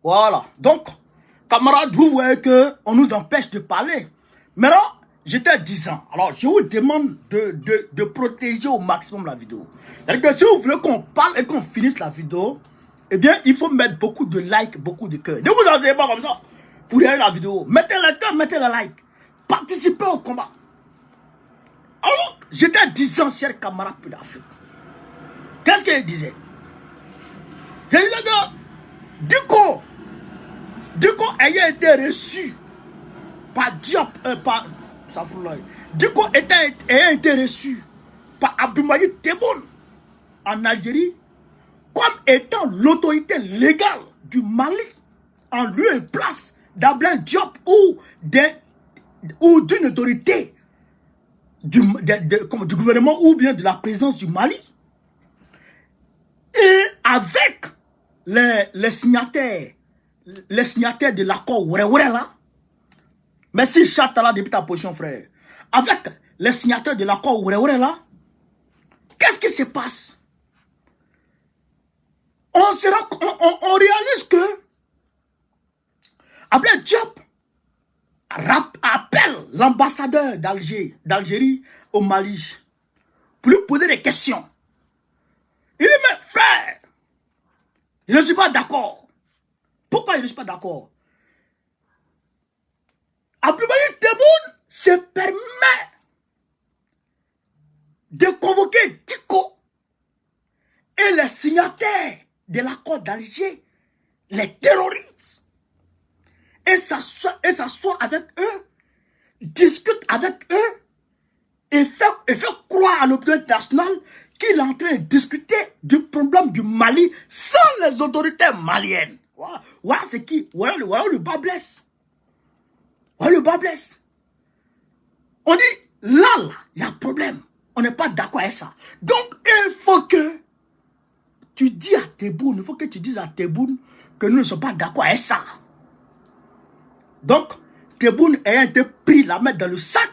Voilà. Donc, camarades, vous voyez qu'on nous empêche de parler. Maintenant, j'étais à 10 ans. Alors, je vous demande de protéger au maximum la vidéo. C'est-à-dire que si vous voulez qu'on parle et qu'on finisse la vidéo, eh bien, il faut mettre beaucoup de likes, beaucoup de cœurs. Ne vous asseyez pas comme ça pour regarder la vidéo. Mettez le cœur, mettez le like. Participez au combat. Alors, j'étais à 10 ans, chers camarades d'Afrique. Qu'est-ce qu'il disait? Je disais que Diko ayant été reçu par Diop, Diko ayant été reçu par Abdoulaye Tebboune en Algérie comme étant l'autorité légale du Mali en lieu et place d'Abdoulaye Diop ou d'une autorité du gouvernement ou bien de la présidence du Mali. Et avec les signataires de l'accord Ouréouéré là, merci Chatala depuis ta position frère, avec les signataires de l'accord Ouréouéré là, qu'est-ce qui se passe? On réalise que Abdoulaye Diop appelle l'ambassadeur d'Algérie au Mali pour lui poser des questions. Il dit, mais frère, je ne suis pas d'accord. Pourquoi je ne suis pas d'accord? Abdoulaye Tebboune se permet de convoquer Diko et les signataires de l'accord d'Alger, les terroristes, et s'assoit avec eux, discute avec eux, et fait croire à l'opinion internationale qu'il est en train de discuter du problème du Mali sans les autorités maliennes. Voilà c'est qui. Voilà le bas blesse. Voilà le bas blesse. On dit, là, il y a un problème. On n'est pas d'accord avec ça. Donc, il faut que tu dis à Tebboune, il faut que tu dises à Tebboune que nous ne sommes pas d'accord avec ça. Donc, Tebboune ayant été pris la main dans le sac,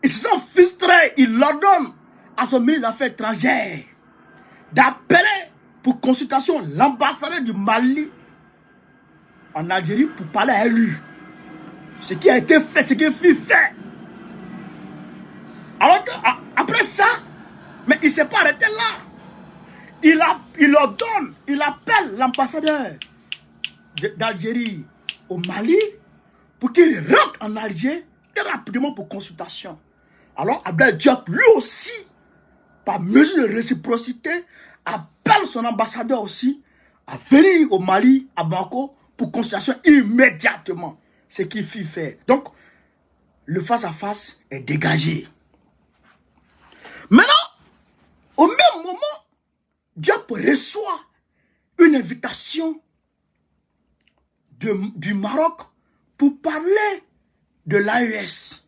ils se sont frustrés, il l'ordonne à son ministre des Affaires étrangères d'appeler pour consultation l'ambassadeur du Mali en Algérie pour parler à lui. Ce qui a été fait, ce qui fut fait. Alors après ça, mais il ne s'est pas arrêté là. Il ordonne, il appelle l'ambassadeur d'Algérie au Mali pour qu'il rentre en Algérie très rapidement pour consultation. Alors Abdoulaye Diop, lui aussi, par mesure de réciprocité, appelle son ambassadeur aussi à venir au Mali, à Bamako, pour consultation immédiatement. Ce qu'il fit faire. Donc, le face-à-face est dégagé. Maintenant, au même moment, Diop reçoit une invitation du Maroc pour parler de l'AES.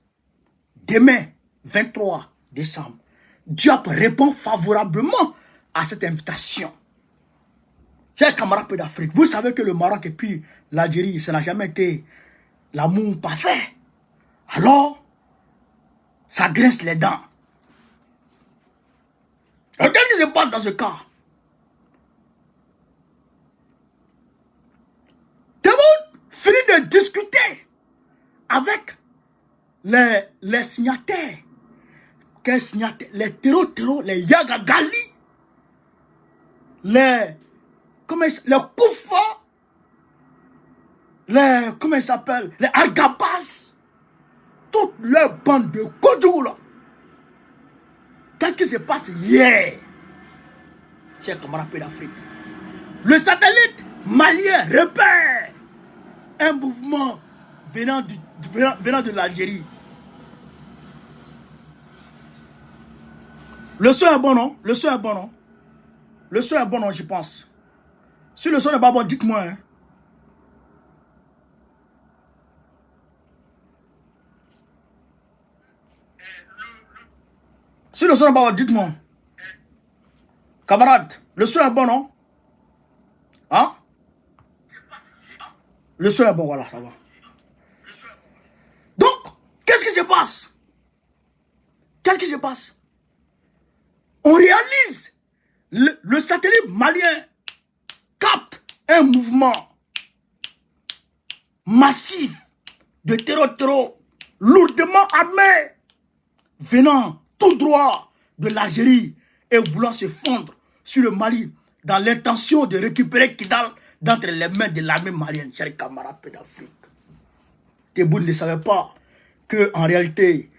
Demain, 23 décembre, Diop répond favorablement à cette invitation. Chers camarades d'Afrique, vous savez que le Maroc et puis l'Algérie, ça n'a jamais été l'amour parfait. Alors, ça grince les dents. Alors, qu'est-ce qui se passe dans ce cas? Tebboune finit de discuter avec les signataires. Quels signataires? Les terreaux, les Yagagali, les Koufa, comment ils s'appellent? Les Argabas, toute leur bande de Kodjou là. Qu'est-ce qui se passe hier? Chers camarades d'Afrique, le satellite malien repère un mouvement venant de l'Algérie. Le son est bon, non? Le son est bon, non? Le son est bon, non, je pense. Si le son n'est pas bon, dites-moi. Hein. Si le son n'est pas bon, dites-moi. Camarade, le son est bon, non? Hein? Le son est bon, voilà, ça va. Donc, qu'est-ce qui se passe? Qu'est-ce qui se passe? On réalise, le satellite malien capte un mouvement massif de terreau lourdement armé venant tout droit de l'Algérie et voulant se fondre sur le Mali dans l'intention de récupérer Kidal d'entre les mains de l'armée malienne, chers camarades d'Afrique. Tebboune ne savait pas que en réalité,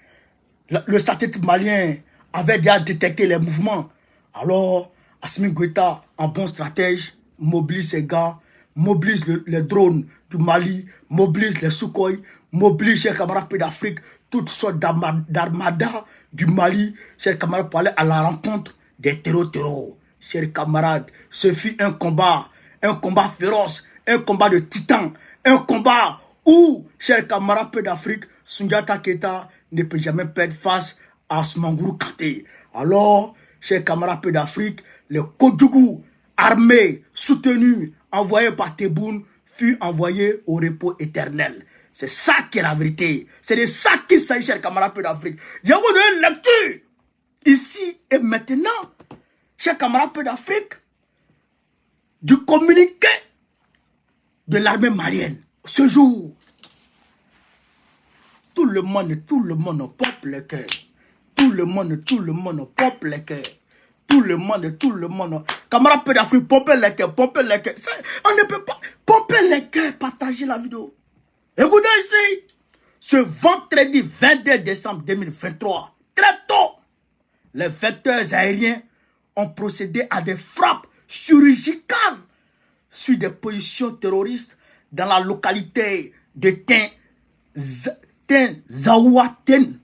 le satellite malien avait déjà détecté les mouvements. Alors, Assimi Goïta, en bon stratège, mobilise ses gars, mobilise les drones du Mali, mobilise les Sukhoi, mobilise, chers camarades d'Afrique, toutes sortes d'armadas du Mali, chers camarades, pour aller à la rencontre des terreaux. Chers camarades, ce fut un combat féroce, un combat de titans, un combat où, chers camarades d'Afrique, Soundiata Keita ne peut jamais perdre face à Smangourou Kanté. Alors, chers camarades d'Afrique, le Kodjougou armé, soutenu, envoyé par Tebboune, fut envoyé au repos éternel. C'est ça qui est la vérité. C'est de ça qu'il s'agit, chers camarades d'Afrique. Je vais vous donner une lecture. Ici et maintenant, chers camarades d'Afrique, du communiqué de l'armée malienne. Ce jour, tout le monde pompe le cœur. Tout le monde pompe le cœur. Tout le monde. Camarades d'Afrique, pompez les cœurs. On ne peut pas pomper les cœurs, partager la vidéo. Écoutez ici, ce vendredi 22 décembre 2023, très tôt, les vecteurs aériens ont procédé à des frappes chirurgicales sur des positions terroristes dans la localité de Tinzaouaten,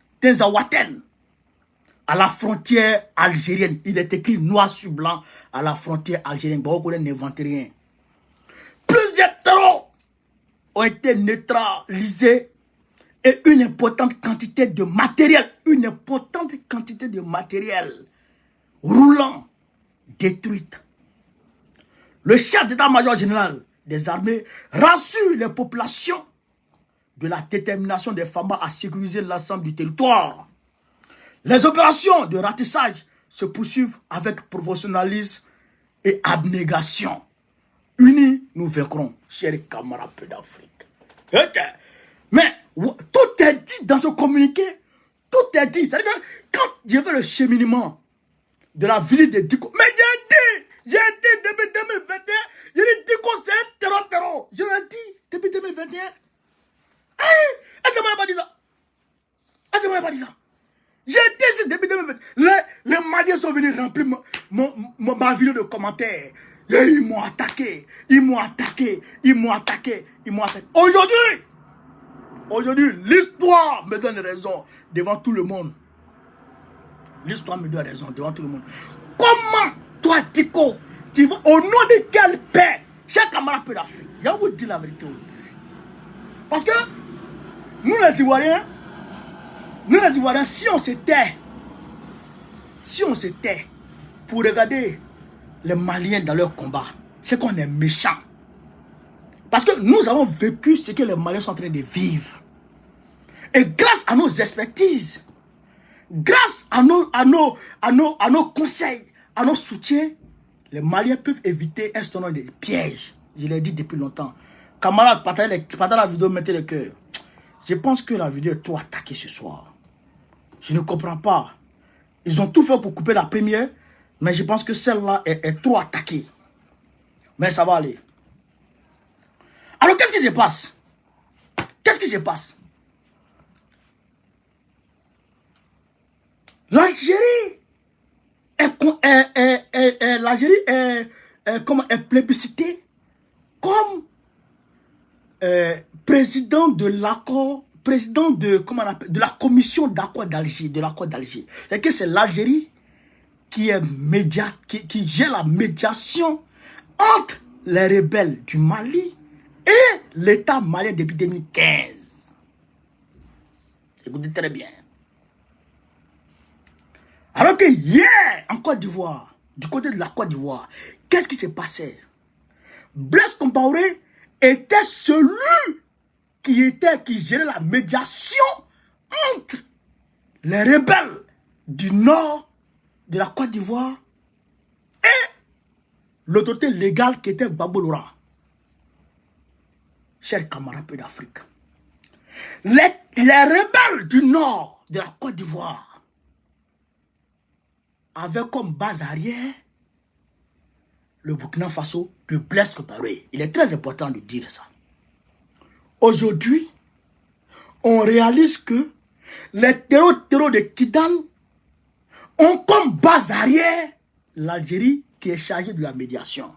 à la frontière algérienne. Il est écrit noir sur blanc à la frontière algérienne. Beaucoup n'inventent rien. Plusieurs terreaux ont été neutralisés et une importante quantité de matériel, roulant détruite. Le chef d'état-major général des armées rassure les populations de la détermination des FAMA à sécuriser l'ensemble du territoire. Les opérations de ratissage se poursuivent avec professionnalisme et abnégation. Unis, nous vaincrons, chers camarades d'Afrique. Okay. Mais tout est dit dans ce communiqué. Tout est dit. C'est-à-dire que quand j'ai fait le cheminement de la ville de Diko, mais j'ai dit depuis 2021, j'ai dit Diko c'est un terreau. Je l'ai dit depuis 2021. Est-ce que moi n'ai pas dit ça? J'ai dit ça depuis 2021. Les Maliens sont venus remplir ma vidéo de commentaires. Et ils m'ont attaqué. Aujourd'hui, l'histoire me donne raison devant tout le monde. Comment, toi, Diko, tu vas au nom de quel père, chaque camarade d'Afrique, je vais vous dire la vérité aujourd'hui. Parce que nous les Ivoiriens, si on se tait pour regarder les Maliens dans leur combat, c'est qu'on est méchant. Parce que nous avons vécu ce que les Maliens sont en train de vivre. Et grâce à nos expertises, grâce à nos conseils, à nos soutiens, les Maliens peuvent éviter un certain nombre de pièges. Je l'ai dit depuis longtemps. Camarades, partagez la vidéo, mettez le cœur. Je pense que la vidéo est trop attaquée ce soir. Je ne comprends pas. Ils ont tout fait pour couper la première, mais je pense que celle-là est trop attaquée. Mais ça va aller. Alors, qu'est-ce qui se passe? L'Algérie est plébiscitée comme président de l'accord, de la commission d'accord d'Alger, C'est que c'est l'Algérie qui gère la médiation entre les rebelles du Mali et l'État malien depuis 2015. Écoutez très bien. Alors que hier, en Côte d'Ivoire, du côté de la Côte d'Ivoire, qu'est-ce qui s'est passé? Blaise Compaoré était celui qui gérait la médiation entre les rebelles du nord de la Côte d'Ivoire et l'autorité légale qui était Gbagbo Laurent. chers camarades d'Afrique. Les rebelles du nord de la Côte d'Ivoire avaient comme base arrière le Burkina Faso de Blaise Compaoré. Il est très important de dire ça. Aujourd'hui, on réalise que les terreaux de Kidal ont comme base arrière l'Algérie qui est chargée de la médiation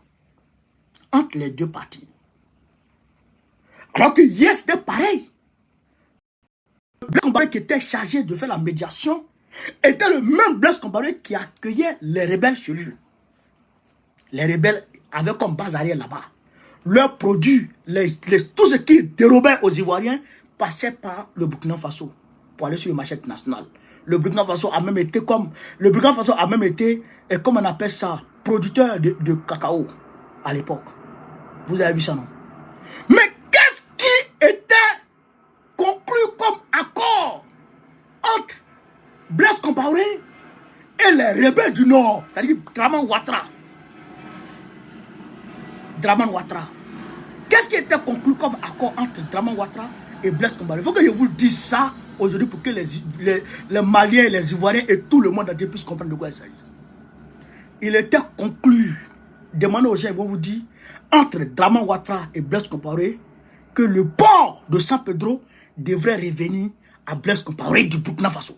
entre les deux parties. Alors que hier c'était pareil. Blaise Compaoré qui était chargé de faire la médiation était le même Blaise Compaoré qui accueillait les rebelles chez lui. Les rebelles avaient comme base arrière là-bas. Leurs produits, tout ce qui dérobait aux Ivoiriens passait par le Burkina Faso pour aller sur le marché international. Le Burkina Faso a même été comme on appelle ça, producteur de cacao à l'époque. Vous avez vu ça, non? Mais qu'est-ce qui était conclu comme accord entre Blaise Compaoré et les rebelles du Nord, c'est-à-dire Draman Ouattara? Draman Ouattara. Qu'est-ce qui était conclu comme accord entre Draman Ouattara et Blaise Compaoré? Il faut que je vous dise ça aujourd'hui pour que les Maliens, les Ivoiriens et tout le monde entier puissent comprendre de quoi il s'agit. Il était conclu, demandez aux gens, ils vont vous dire, entre Draman Ouattara et Blaise Compaoré, que le port de San Pedro devrait revenir à Blaise Compaoré du Burkina Faso.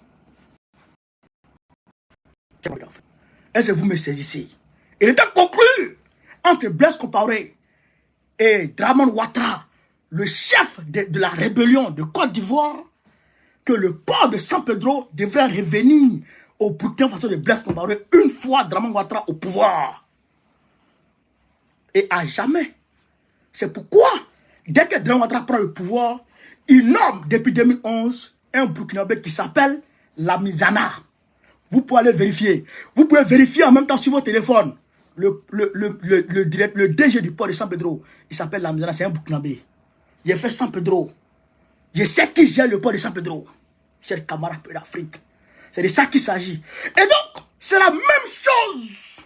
Est-ce que vous me saisissez? Il était conclu entre Blaise Compaoré et Draman Ouattara, le chef de la rébellion de Côte d'Ivoire, que le port de San Pedro devrait revenir au Burkina Faso de Blaise Compaoré une fois Draman Ouattara au pouvoir. Et à jamais. C'est pourquoi, dès que Draman Ouattara prend le pouvoir, il nomme depuis 2011 un Burkinabé qui s'appelle Lamizana. Vous pouvez aller vérifier. Vous pouvez vérifier en même temps sur votre téléphone. Le DG du port de San Pedro, il s'appelle Lamizana, c'est un Burkinabé. J'ai fait San Pedro. Je sais qui gère le port de San Pedro. Chers camarades d'Afrique. C'est de ça qu'il s'agit. Et donc, c'est la même chose.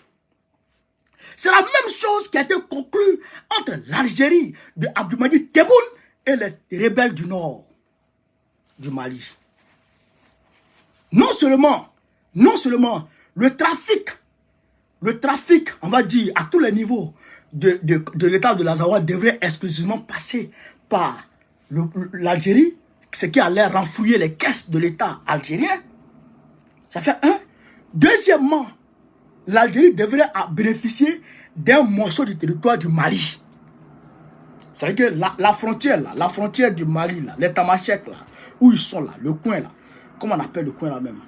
C'est la même chose qui a été conclue entre l'Algérie de Abdoumadi Tebboune et les rebelles du nord du Mali. Non seulement le trafic, on va dire, à tous les niveaux de l'État de l'Azawa devrait exclusivement passer par l'Algérie, ce qui allait renflouer les caisses de l'État algérien. Ça fait un. Deuxièmement, l'Algérie devrait bénéficier d'un morceau du territoire du Mali. C'est que la frontière du Mali, là, les Tamashek, là, où ils sont là, le coin là, comment on appelle le coin là même?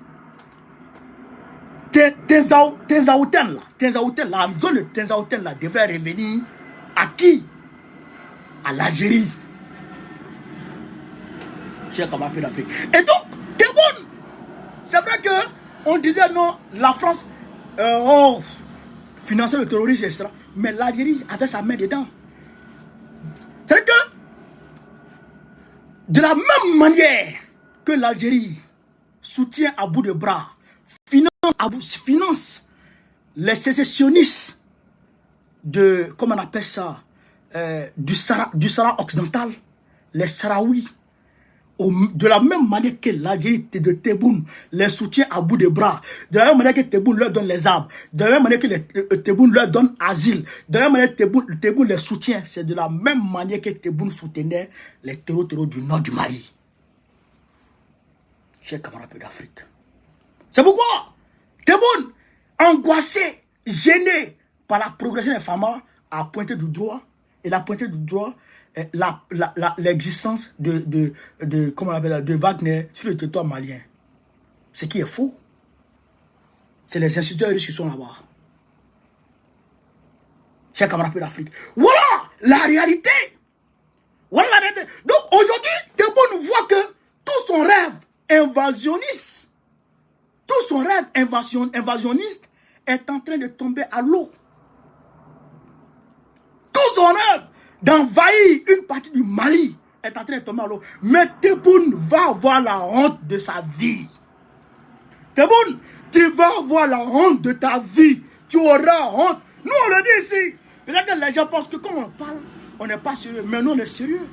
Tenzaouten là, la zone de Tenzaouten là devrait revenir à qui? À l'Algérie. Chers camarades d'Afrique. Et donc, Tebboune, c'est vrai que on disait non, la France finançait le terrorisme, etc. Mais l'Algérie avait sa main dedans. C'est que, de la même manière que l'Algérie soutient à bout de bras, finance les sécessionnistes de, comment on appelle ça, du Sahara occidental, les Sahraouis, de la même manière que l'Algérie de Tebboune les soutient à bout de bras, de la même manière que Tebboune leur donne les arbres, de la même manière que Tebboune leur donne asile, de la même manière que Tebboune les soutient, c'est de la même manière que Tebboune soutenait les terreaux du nord du Mali. Chers camarades d'Afrique. C'est pourquoi Tebboune, angoissé, gêné par la progression des femmes, a pointé du doigt, l'existence comment on appelle, de Wagner sur le territoire malien. Ce qui est faux. C'est les instituteurs russes qui sont là-bas. Chers camarades d'Afrique. Voilà la réalité. Voilà la réalité. Donc aujourd'hui, Tebboune voit que tout son rêve invasionniste, est en train de tomber à l'eau. Tout son rêve d'envahir une partie du Mali est en train de tomber à l'eau. Mais Tebboune va avoir la honte de sa vie. Tebboune, tu vas avoir la honte de ta vie. Tu auras honte. Nous, on le dit ici. Peut-être que les gens pensent que quand on parle, on n'est pas sérieux. Mais nous, on est sérieux.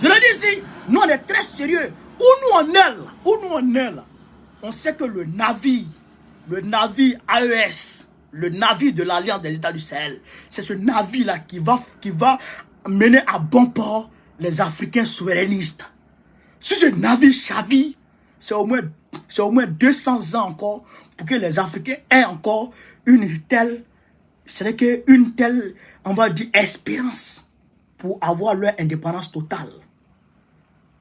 Je le dis ici, nous, on est très sérieux. Où nous, on est là, on sait que le navire AES, le navire de l'Alliance des États du Sahel, c'est ce navire-là qui va mener à bon port les Africains souverainistes. Si ce navire chavire, c'est au moins 200 ans encore pour que les Africains aient encore une telle, on va dire, espérance pour avoir leur indépendance totale.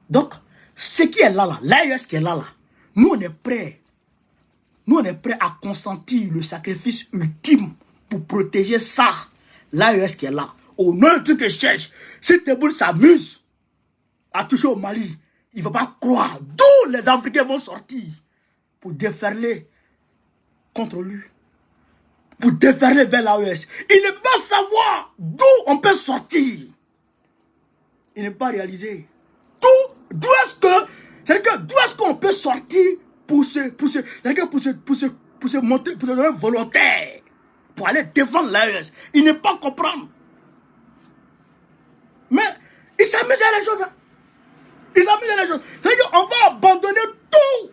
Donc, ce qui est là, l'AES qui est là, nous on est prêts. Nous on est prêts à consentir le sacrifice ultime pour protéger ça. L'AES qui est là. Au nom de tout que je cherche, si Tebboune s'amuse à toucher au Mali, il ne va pas croire d'où les Africains vont sortir pour déferler contre lui. Pour déferler vers l'AES. Il ne peut pas savoir d'où on peut sortir. Il ne peut pas réaliser. D'où est-ce qu'on peut sortir pour se montrer, pour se donner volontaire, pour aller défendre l'AES. Il ne peut pas comprendre. Mais il s'amuse à les choses. Il s'amuse à les choses. C'est-à-dire qu'on va abandonner tout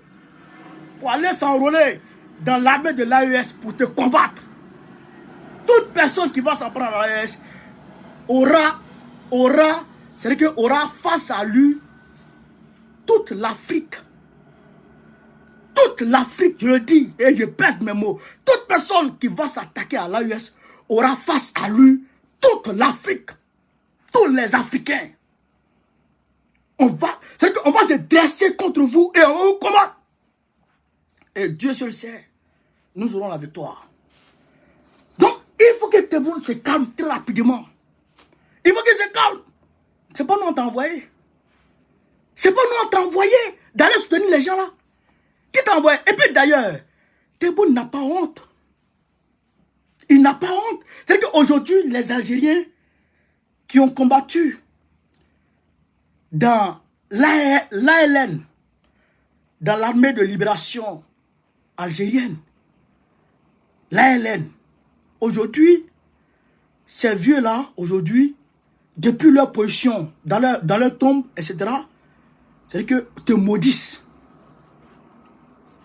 pour aller s'enrôler dans l'armée de l'AES pour te combattre. Toute personne qui va s'en prendre à l'AES aura face à lui toute l'Afrique. Toute l'Afrique, je le dis, et je pèse mes mots. Toute personne qui va s'attaquer à l'AES aura face à lui toute l'Afrique. Tous les Africains. On va se dresser contre vous et on va vous combattre. Et Dieu seul sait, nous aurons la victoire. Donc, il faut que Tebboune se calme très rapidement. Il faut qu'il se calme. C'est pas nous on t'a envoyé. C'est pas nous on t'a envoyé d'aller soutenir les gens là. Qui t'a envoyé? Et puis d'ailleurs, Tebboune n'a pas honte. Il n'a pas honte. C'est-à-dire qu'aujourd'hui, les Algériens qui ont combattu dans l'ALN, dans l'armée de libération algérienne, l'ALN, aujourd'hui, ces vieux-là, aujourd'hui, depuis leur position, dans leur tombe, etc., c'est-à-dire que te maudissent.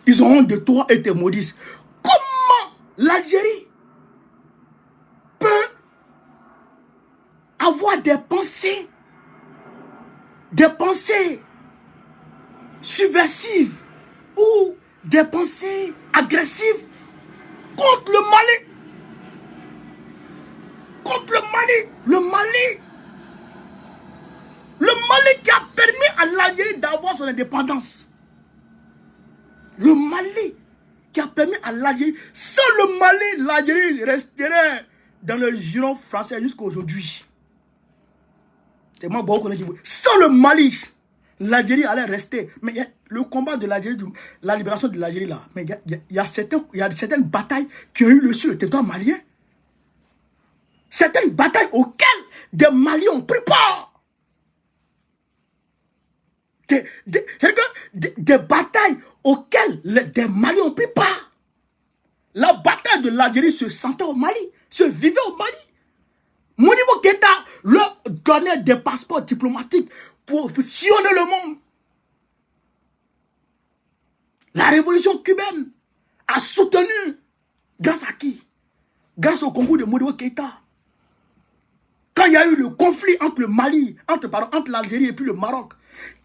Ils ont honte de toi et te maudissent. Comment l'Algérie peut avoir des pensées subversives ou des pensées agressives contre le Mali? Contre le Mali. Le Mali qui a permis à l'Algérie d'avoir son indépendance. Le Mali qui a permis à l'Algérie. Sans le Mali, l'Algérie resterait dans le giron français jusqu'à aujourd'hui. C'est moi beaucoup qui vous. Sans le Mali, l'Algérie allait rester. Mais le combat de l'Algérie, la libération de l'Algérie là, mais il y a certaines batailles qui ont eu lieu sur le territoire malien. Certaines batailles auxquelles des Maliens ont pris part. Des batailles auxquelles des Maliens ont pris part. La bataille de l'Algérie se sentait au Mali, se vivait au Mali. Modibo Keïta leur donnait des passeports diplomatiques pour sillonner le monde. La révolution cubaine a soutenu, grâce à qui? Grâce au concours de Modibo Keïta. Quand il y a eu le conflit entre le Mali, entre l'Algérie et puis le Maroc,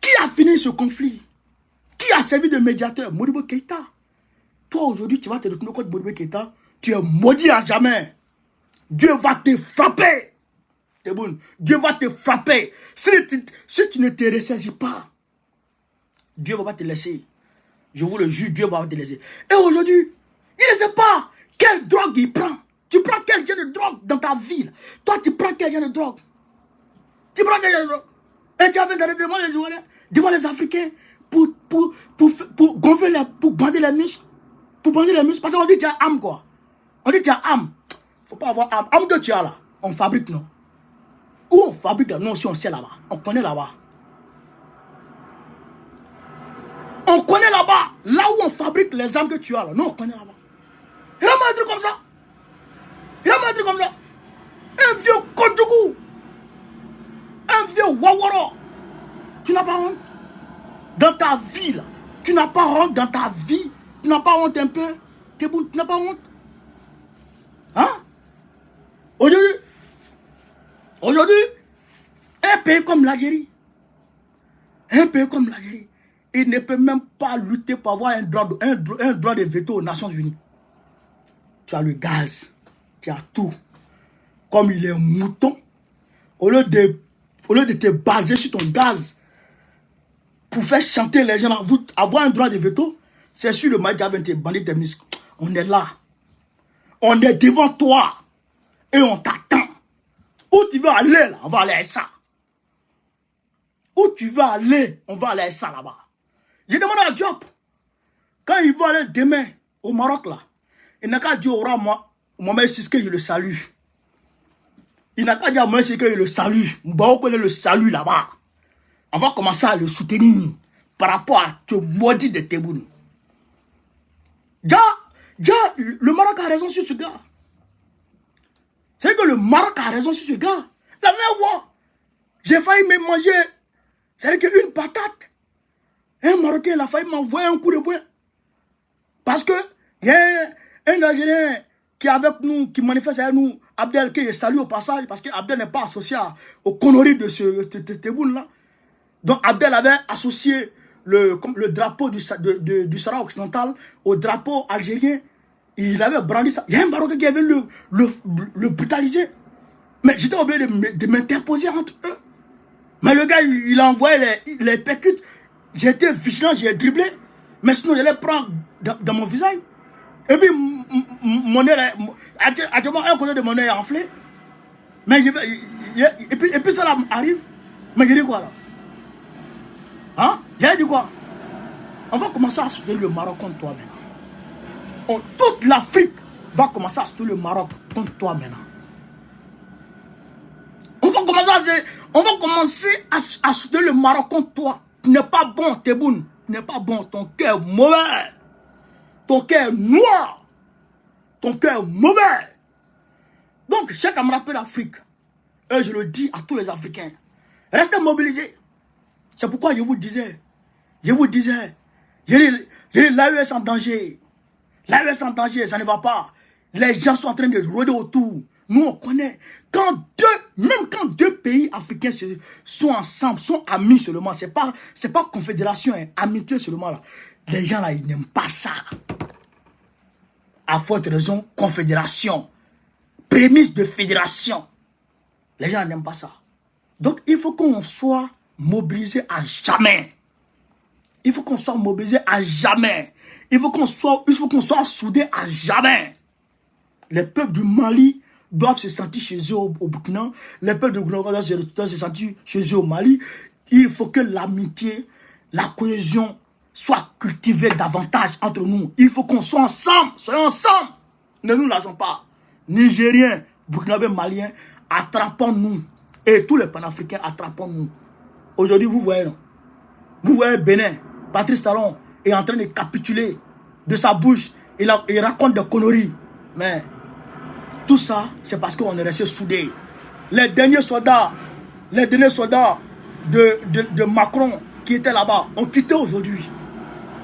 qui a fini ce conflit? Qui a servi de médiateur? Modibo Keïta. Toi aujourd'hui, tu vas te retourner contre Modibo Keïta, tu es maudit à jamais. Dieu va te frapper. Tebboune, Dieu va te frapper. Si tu ne te ressaisis pas, Dieu ne va pas te laisser. Je vous le jure, Dieu va te laisser. Et aujourd'hui, il ne sait pas quelle drogue il prend. Tu prends quel genre de drogue dans ta ville? Toi, tu prends quel genre de drogue? Tu prends quel genre de drogue? Et tu as fait devant les Africains pour gonfler, pour bander les muscles. Pour bander les muscles. Parce qu'on dit tu as âme quoi. On dit tu as âme. Faut pas avoir âme. Âme que tu as là, on fabrique non. Où on fabrique là? Non, si on sait là-bas. On connaît là-bas. On connaît là-bas. Là où on fabrique les âmes que tu as là. Non, on connaît là-bas. Il y a un truc comme ça. Il y a un truc comme ça. Tu n'as pas honte? Dans ta vie, là. Tu n'as pas honte dans ta vie? Tu n'as pas honte un peu? Tu n'as pas honte? Hein? Aujourd'hui, un pays comme l'Algérie, il ne peut même pas lutter pour avoir un droit de veto aux Nations Unies. Tu as le gaz, tu as tout. Comme il est un mouton, au lieu de te baser sur ton gaz pour faire chanter les gens, avoir un droit de veto, c'est sur le Mali avec tes bandits de muscles. On est là. On est devant toi. Et on t'attend. Où tu veux aller, là? On va aller à ça. Où tu veux aller, on va aller à ça là-bas. J'ai demandé à Diop, quand il va aller demain au Maroc, là, il n'a qu'à dire au roi Mohamed Siske, je le salue. Il n'a qu'à dire à Mohamed Siske, je le salue. Mbao connaît le salut là-bas. On va commencer à le soutenir par rapport à ce maudit de Tebboune. Le Maroc a raison sur ce gars. C'est que le Maroc a raison sur ce gars. La même fois, j'ai failli me manger, c'est-à-dire qu'une patate. Un Marocain, il a failli m'envoyer un coup de poing. Parce que, il y a un Algérien qui est avec nous, qui manifeste avec nous, Abdel, qui est salué au passage, parce qu'Abdel n'est pas associé aux conneries de ce Tebboune-là. Donc Abdel avait associé le drapeau du Sahara occidental au drapeau algérien. Il avait brandi ça. Il y a un Marocain qui avait le brutalisé. Mais j'étais obligé de m'interposer entre eux. Mais le gars, il a envoyé les percutes. J'étais vigilant, j'ai dribblé. Mais sinon, il allait prendre dans mon visage. Et puis, mon nez, actuellement, un côté de mon nez est enflé. Mais et puis ça là arrive. Mais je dis quoi là? Hein? J'ai dit quoi? On va commencer à soutenir le Maroc contre toi maintenant. Toute l'Afrique va commencer à soutenir le Maroc contre toi maintenant. On va commencer à soutenir le Maroc contre toi. Tu n'es pas bon, Tebboune. Tu n'es pas bon. Ton cœur est mauvais. Ton cœur est noir. Ton cœur est mauvais. Donc, chers camarades de l'Afrique, et je le dis à tous les Africains, restez mobilisés. C'est pourquoi je vous disais, l'AES en danger. L'AES en danger, ça ne va pas. Les gens sont en train de rôder autour. Nous, on connaît. Même quand deux pays africains sont ensemble, sont amis seulement, c'est pas confédération, hein, amitié seulement là. Les gens là, ils n'aiment pas ça. À forte raison, confédération. Prémisse de fédération. Les gens n'aiment pas ça. Donc, il faut qu'on soit mobilisé à jamais. Il faut qu'on soit mobilisé à jamais. Il faut qu'on soit soudé à jamais. Les peuples du Mali doivent se sentir chez eux au Burkina. Les peuples du Burkina doivent se sentir chez eux au Mali. Il faut que l'amitié, la cohésion soit cultivée davantage entre nous. Il faut qu'on soit ensemble. Soyons ensemble. Ne nous lâchons pas. Nigériens, Burkinabés, Maliens, attrapons-nous. Et tous les panafricains, attrapons-nous. Aujourd'hui, vous voyez, non? Vous voyez Bénin, Patrice Talon est en train de capituler de sa bouche. Il raconte des conneries. Mais tout ça, c'est parce qu'on est resté soudés. Les derniers soldats de Macron qui étaient là-bas ont quitté aujourd'hui.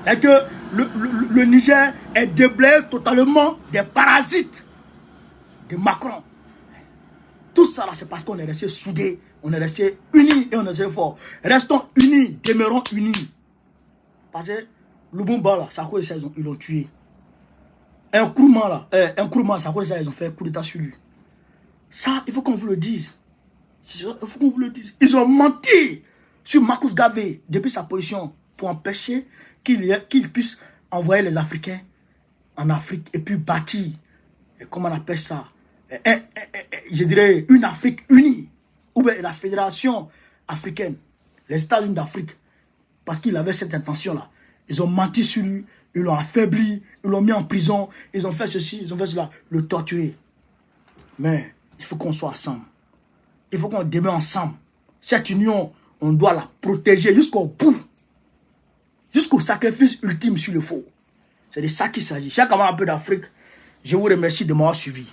C'est que le Niger est déblayé totalement des parasites de Macron. Tout ça là, c'est parce qu'on est resté soudés, on est resté unis et on est resté forts. Restons unis, demeurons unis. Parce que Lumumba là, ça cause ça, ils l'ont tué. Un Nkrumah là, ça cause ça, ils ont fait un coup d'état sur lui. Ça, il faut qu'on vous le dise. Il faut qu'on vous le dise. Ils ont menti sur Marcus Garvey depuis sa position pour empêcher qu'il puisse envoyer les Africains en Afrique et puis bâtir, comment on appelle ça, je dirais une Afrique unie, ou bien la fédération africaine, les États-Unis d'Afrique, parce qu'il avait cette intention-là. Ils ont menti sur lui, ils l'ont affaibli, ils l'ont mis en prison, ils ont fait ceci, ils ont fait cela, le torturer. Mais il faut qu'on soit ensemble. Il faut qu'on demeure ensemble. Cette union, on doit la protéger jusqu'au bout. Jusqu'au sacrifice ultime sur le faux. C'est de ça qu'il s'agit. Chers camarades un peu d'Afrique, je vous remercie de m'avoir suivi.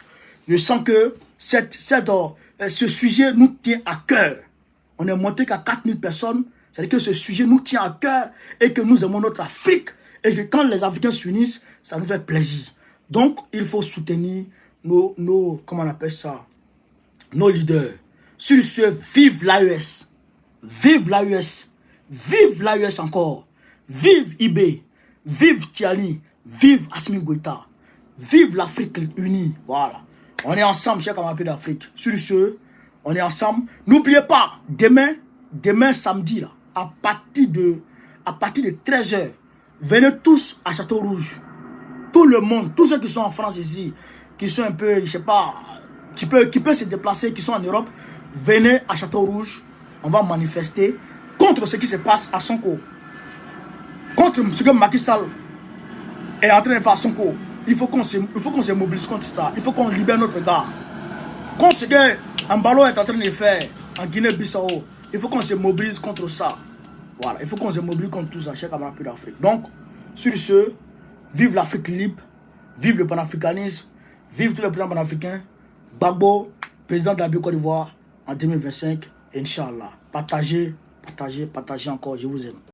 Je sens que ce sujet nous tient à cœur. On est monté qu'à 4000 personnes. C'est-à-dire que ce sujet nous tient à cœur et que nous aimons notre Afrique. Et que quand les Africains s'unissent, ça nous fait plaisir. Donc, il faut soutenir comment on appelle ça, nos leaders. Sur ce, vive l'AES. Vive l'AES. Vive l'AES encore. Vive IB. Vive Tiani. Vive Assimi Goïta. Vive l'Afrique unie. Voilà. On est ensemble, chers camarades d'Afrique. Sur ce, on est ensemble. N'oubliez pas, demain samedi, là, à partir de 13h, venez tous à Château Rouge. Tout le monde, tous ceux qui sont en France ici, qui sont un peu, je sais pas, qui peuvent se déplacer, qui sont en Europe, venez à Château Rouge. On va manifester contre ce qui se passe à Sonko. Contre ce que Macky Sall est en train de faire à Sonko. Il faut qu'on se mobilise contre ça. Il faut qu'on libère notre gars. Contre ce que Ambalo est en train de faire en Guinée-Bissau. Il faut qu'on se mobilise contre ça. Voilà, il faut qu'on se mobilise contre tout ça, chers camarades d'Afrique. Donc, sur ce, vive l'Afrique libre, vive le panafricanisme, vive tous les présidents panafricains. Gbagbo, président de la Côte d'Ivoire en 2025, Inch'Allah. Partagez encore, je vous aime.